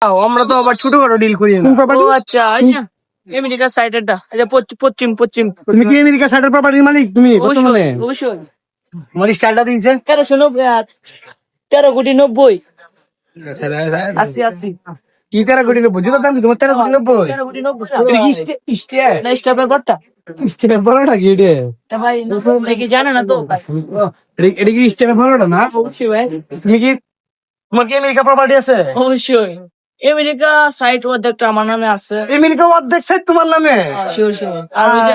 আমরা তো আবার ছোটখাটো ডিল করি না। ও আচ্ছা আচ্ছা আমেরিকা সাইডেরটা এটা পশ্চিম পশ্চিম। তুমি কি আমেরিকা সাইডের প্রপার্টির মালিক? তুমি বর্তমানে অবশ্যই অবশ্যই। আমার স্টাইলটা দিয়েছে 1390 80 80 কি 13 কোটি 90? বুঝতে দাম কি তোমার 13 কোটি 90? 1390 এটা কি স্টে না স্টার ব্যাপারটা স্টে বড়টা কি এটা? তা ভাই কি জানে না তো এটা কি স্টে বড়টা না? অবশ্যই ভাই তুমি কি তোমার কি আমেরিকা প্রপার্টি আছে? অবশ্যই আমেরিকা সাইট অর্ধেকটা আমার নামে আছে। আমেরিকা অর্ধেক সাইড তোমার নামে? Sure sure. আর ওই যে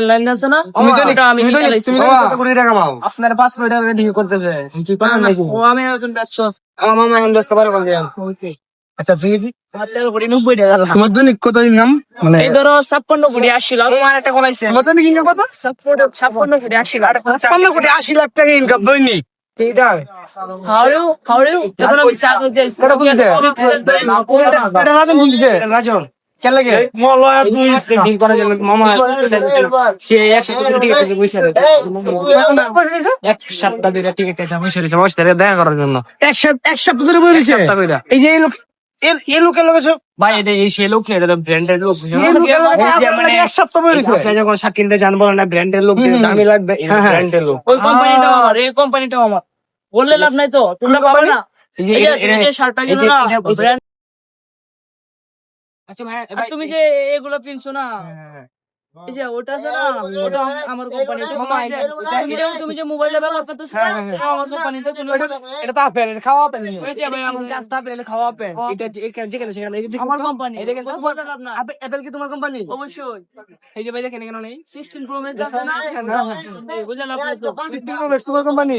ল্যান্ড আছে না ওটা আমি কিনে লাইছি। তুমি কত কোটি টাকা কামাও? আপনার 5 কোটি টাকা ডিল করতেছে কি করেন নাকি? ও আমি একজন ব্যস্ত আমার মামা এখন ব্যস্ত পারে বল দেন। ওকে আচ্ছা তুমি কি 13 কোটি 90 টাকা তোমার দৈনিক কত ইনকাম? মানে এই ধরো 56 কোটি 80 লাখ আমার একটা কমাইছে। তোমার দৈনিক ইনকাম কত? 56 কোটি 80 লাখ 56 কোটি 80 লাখ টাকা ইনকাম দৈনিক। এইটা হাউ ডু এখন আমি চা করতে আইছি। এটা বুঝছে? এটা রাজন বুঝছে? রাজন কেন লাগে? মলয়া তুই ডিল করার জন্য মামা সে 100 কোটি টাকা থেকে পয়সা দেয়। এক সপ্তাহ ধরে টিকিট কেটে পয়সা দিয়েছে আমার সাথে দেখা করার জন্য। এক সপ্তাহ ধরে বলেছে? এক সপ্তাহ কইরা। এই যে এই লোকের লোক আছে ভাই এটা এই সে লোক এটা ব্র্যান্ডের লোক এই লোকের লোক মানে এক সপ্তাহ বলেছে। আপনি যখন শার্ট কিনতে যান বলেন না ব্র্যান্ডের লোক দামি লাগবে ব্র্যান্ডের লোক ওই কোম্পানিটাও আমার এই কোম্পানিটাও আমার বললে লাভ নাই তো তোমরা পাবে না এই যে তুমি যে শার্টটা কিনো না ব্র্যান্ড আচ্ছা ভাই তুমি যে এগুলো কিনছো না এই যে ওটা আছে না ওটা আমার কোম্পানি তুমি যে মোবাইলটা ব্যবহার করতেছো আমার কোম্পানিতে কোনো এটা তো আপেল খাওয়া আপেল ওই যে ভাই আমার কাছে আপেল খাওয়া আপেল এটা যেখানে সেখানে আমার কোম্পানি এই দেখেন কত বড় লাভ না আপেল কি তোমার কোম্পানি? অবশ্যই এই যে ভাই দেখেন এখানে নেই 16 প্রো ম্যাক্স আছে না বুঝলেন আপনি তো 16 তোমার কোম্পানি?